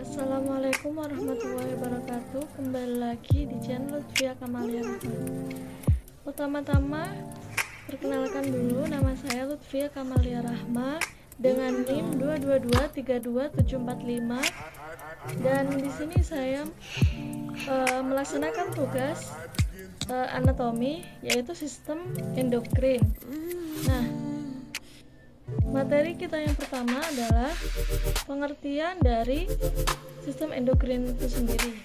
Assalamualaikum warahmatullahi wabarakatuh. Kembali lagi di channel Lutfia Kamalia Rahma. Pertama-tama, perkenalkan dulu, nama saya Lutfia Kamalia Rahma dengan NIM 222327745, dan di sini saya melaksanakan tugas anatomi, yaitu sistem endokrin. Nah, materi kita yang pertama adalah pengertian dari sistem endokrin itu sendiri.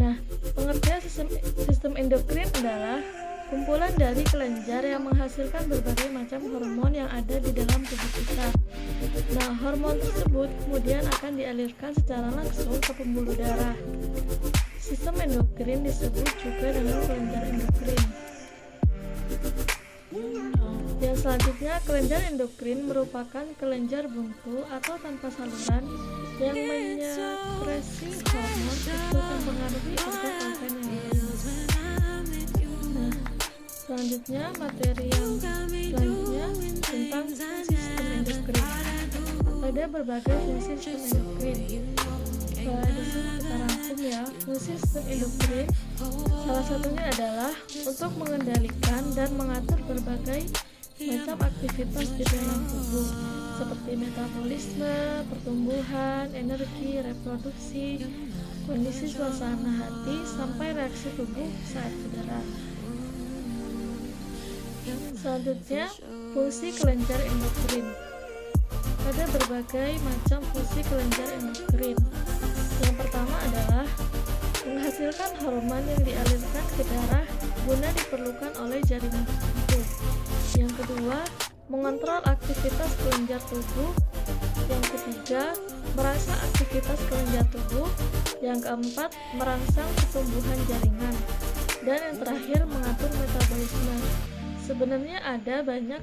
Nah, pengertian sistem endokrin adalah kumpulan dari kelenjar yang menghasilkan berbagai macam hormon yang ada di dalam tubuh kita. Nah, hormon tersebut kemudian akan dialirkan secara langsung ke pembuluh darah. Sistem endokrin disebut juga dengan kelenjar endokrin. Yang selanjutnya, kelenjar endokrin merupakan kelenjar buntu atau tanpa saluran yang menyekresi hormon untuk mempengaruhi organ-organ yang lain. Nah, selanjutnya materi yang selanjutnya tentang sistem endokrin. Ada berbagai fungsi sistem endokrin. Di sini kita rangkum ya. Fungsi sistem endokrin salah satunya adalah untuk mengendalikan dan mengatur berbagai macam aktivitas di dalam tubuh seperti metabolisme, pertumbuhan, energi, reproduksi, kondisi suasana hati, sampai reaksi tubuh saat cedera. Selanjutnya, fungsi kelenjar endokrin. Ada berbagai macam fungsi kelenjar endokrin. Yang pertama adalah menghasilkan hormon yang dialirkan ke darah guna diperlukan oleh jaringan tubuh. Yang kedua, mengontrol aktivitas kelenjar tubuh. Yang ketiga, merangsang aktivitas kelenjar tubuh. Yang keempat, merangsang pertumbuhan jaringan. Dan yang terakhir, mengatur metabolisme. Sebenarnya ada banyak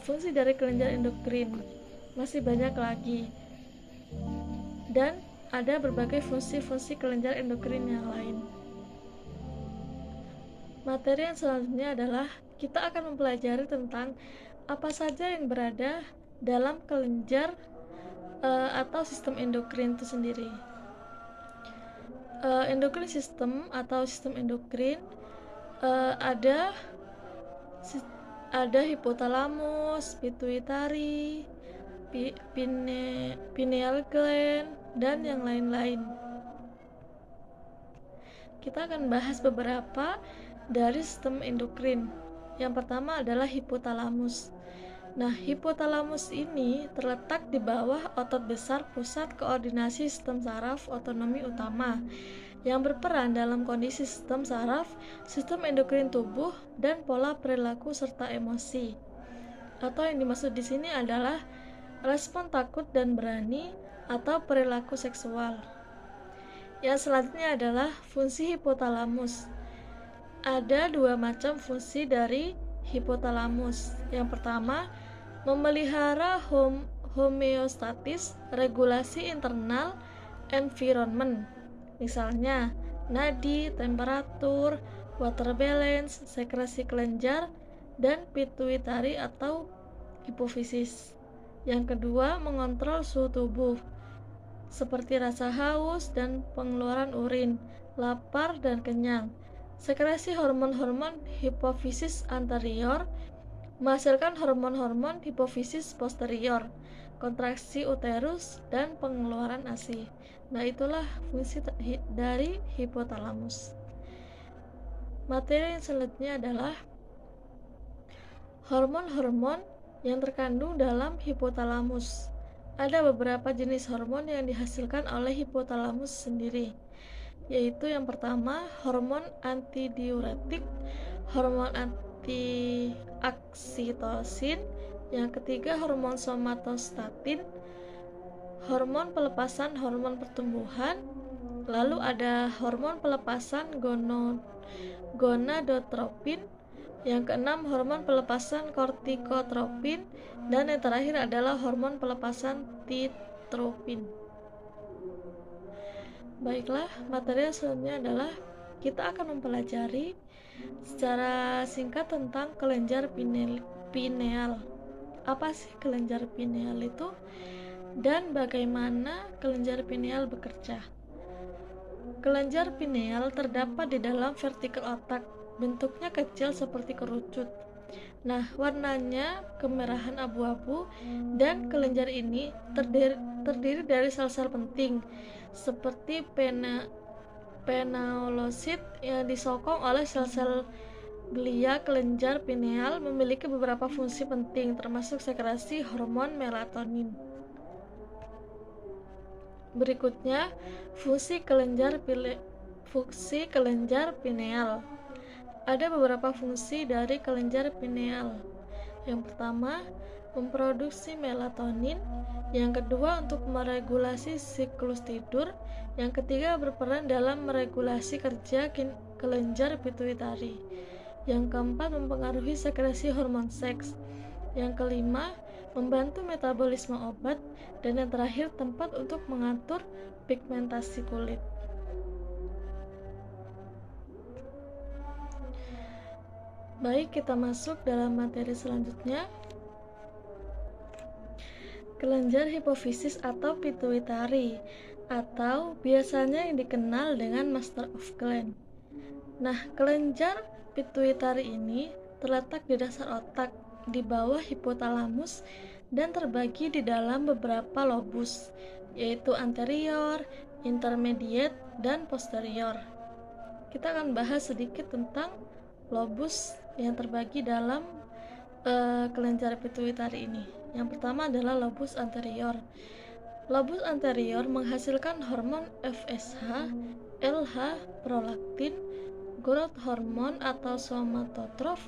fungsi dari kelenjar endokrin, masih banyak lagi, dan ada berbagai fungsi-fungsi kelenjar endokrin yang lain. Materi yang selanjutnya adalah kita akan mempelajari tentang apa saja yang berada dalam kelenjar atau sistem endokrin itu sendiri. Endokrin system atau sistem endokrin ada hipotalamus, pituitari, pineal gland, dan yang lain-lain. Kita akan bahas beberapa dari sistem endokrin. Yang pertama adalah hipotalamus. Nah, hipotalamus ini terletak di bawah otot besar pusat koordinasi sistem saraf otonomi utama yang berperan dalam kondisi sistem saraf, sistem endokrin tubuh, dan pola perilaku serta emosi. Atau yang dimaksud di sini adalah respon takut dan berani atau perilaku seksual. Yang selanjutnya adalah fungsi hipotalamus. Ada dua macam fungsi dari hipotalamus. Yang pertama, memelihara homeostatis, regulasi internal environment. Misalnya, nadi, temperatur, water balance, sekresi kelenjar, dan pituitari atau hipofisis. Yang kedua, mengontrol suhu tubuh seperti rasa haus dan pengeluaran urin, lapar dan kenyang. Sekresi hormon-hormon hipofisis anterior menghasilkan hormon-hormon hipofisis posterior, kontraksi uterus, dan pengeluaran ASI. Nah, itulah fungsi dari hipotalamus. Materi yang selanjutnya adalah hormon-hormon yang terkandung dalam hipotalamus. Ada beberapa jenis hormon yang dihasilkan oleh hipotalamus sendiri, yaitu yang pertama, hormon antidiuretik, hormon antioksitosin. Yang ketiga, hormon somatostatin, hormon pelepasan hormon pertumbuhan. Lalu ada hormon pelepasan gonadotropin. Yang keenam, hormon pelepasan kortikotropin. Dan yang terakhir adalah hormon pelepasan titropin. Baiklah, materi selanjutnya adalah kita akan mempelajari secara singkat tentang kelenjar pineal. Apa sih kelenjar pineal itu? Dan bagaimana kelenjar pineal bekerja? Kelenjar pineal terdapat di dalam vertikal otak, bentuknya kecil seperti kerucut. Nah, warnanya kemerahan abu-abu, dan kelenjar ini terdiri dari sel-sel penting seperti penaolosit yang disokong oleh sel-sel glia. Kelenjar pineal memiliki beberapa fungsi penting, termasuk sekresi hormon melatonin. Berikutnya, fungsi kelenjar pineal. Ada beberapa fungsi dari kelenjar pineal. Yang pertama, memproduksi melatonin. Yang kedua, untuk meregulasi siklus tidur. Yang ketiga, berperan dalam meregulasi kerja kelenjar pituitari. Yang keempat, mempengaruhi sekresi hormon seks. Yang kelima, membantu metabolisme obat. Dan yang terakhir, tempat untuk mengatur pigmentasi kulit. Baik, kita masuk dalam materi selanjutnya. Kelenjar hipofisis atau pituitari, atau biasanya yang dikenal dengan master of gland. Nah, kelenjar pituitari ini terletak di dasar otak, di bawah hipotalamus, dan terbagi di dalam beberapa lobus, yaitu anterior, intermediate, dan posterior. Kita akan bahas sedikit tentang lobus yang terbagi dalam kelenjar pituitari ini. Yang pertama adalah lobus anterior. Lobus anterior menghasilkan hormon FSH, LH, prolaktin, growth hormone atau somatotrof,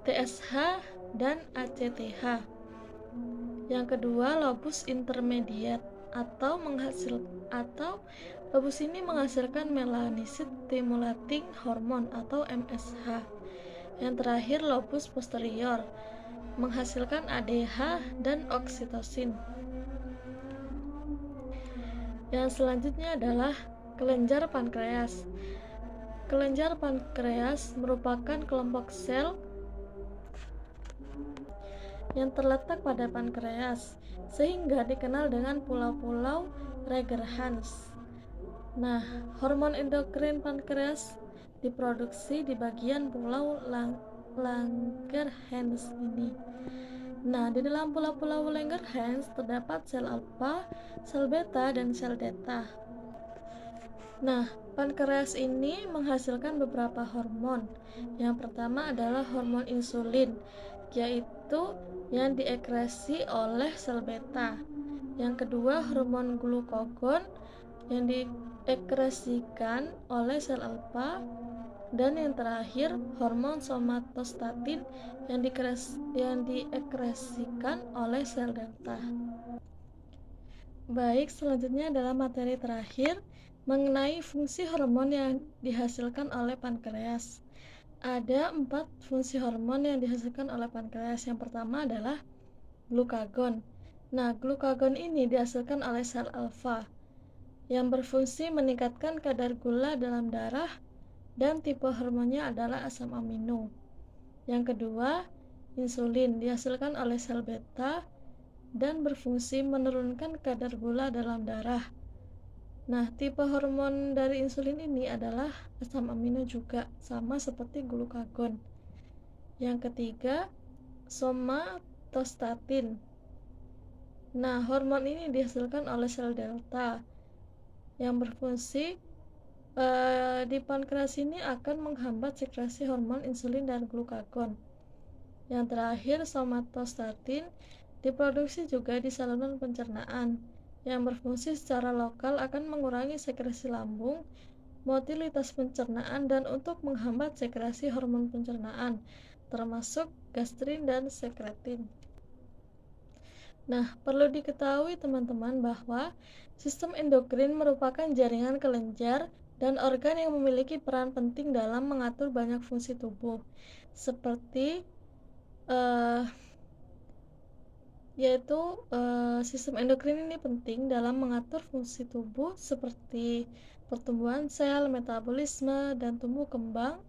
TSH, dan ACTH. Yang kedua, lobus intermediate atau lobus ini menghasilkan melanin stimulating hormone atau MSH. Yang terakhir, lobus posterior menghasilkan ADH dan oksitosin. Yang selanjutnya adalah kelenjar pankreas. Kelenjar pankreas merupakan kelompok sel yang terletak pada pankreas, sehingga dikenal dengan pulau-pulau Langerhans. Nah, hormon endokrin pankreas diproduksi di bagian pulau Langerhans ini. Nah, di dalam pulau-pulau Langerhans terdapat sel alfa, sel beta, dan sel theta. Nah, pankreas ini menghasilkan beberapa hormon. Yang pertama adalah hormon insulin, yaitu yang diekresi oleh sel beta. Yang kedua, hormon glukagon yang diekresikan oleh sel alfa. Dan yang terakhir, hormon somatostatin yang diekresikan oleh sel delta. Baik, selanjutnya adalah materi terakhir mengenai fungsi hormon yang dihasilkan oleh pankreas. Ada 4 fungsi hormon yang dihasilkan oleh pankreas. Yang pertama adalah glukagon. Nah, glukagon ini dihasilkan oleh sel alfa yang berfungsi meningkatkan kadar gula dalam darah, dan tipe hormonnya adalah asam amino. Yang kedua, insulin dihasilkan oleh sel beta dan berfungsi menurunkan kadar gula dalam darah. Nah, tipe hormon dari insulin ini adalah asam amino juga, sama seperti glukagon. Yang ketiga, somatostatin. Nah, hormon ini dihasilkan oleh sel delta yang berfungsi di pankreas ini akan menghambat sekresi hormon insulin dan glukagon. Yang terakhir, somatostatin diproduksi juga di saluran pencernaan yang berfungsi secara lokal akan mengurangi sekresi lambung, motilitas pencernaan, dan untuk menghambat sekresi hormon pencernaan, termasuk gastrin dan sekretin. Nah, perlu diketahui teman-teman bahwa sistem endokrin merupakan jaringan kelenjar dan organ yang memiliki peran penting dalam mengatur banyak fungsi tubuh, seperti sistem endokrin ini penting dalam mengatur fungsi tubuh seperti pertumbuhan sel, metabolisme, dan tumbuh kembang,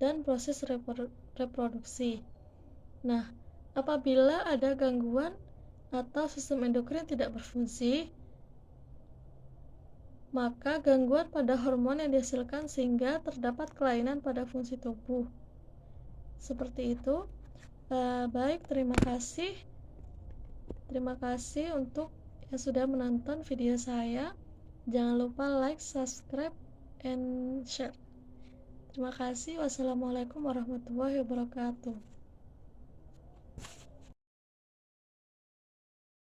dan proses reproduksi. Nah, apabila ada gangguan atau sistem endokrin tidak berfungsi, maka gangguan pada hormon yang dihasilkan sehingga terdapat kelainan pada fungsi tubuh. Seperti itu. Baik, terima kasih. Terima kasih untuk yang sudah menonton video saya. Jangan lupa like, subscribe, and share. Terima kasih. Wassalamualaikum warahmatullahi wabarakatuh.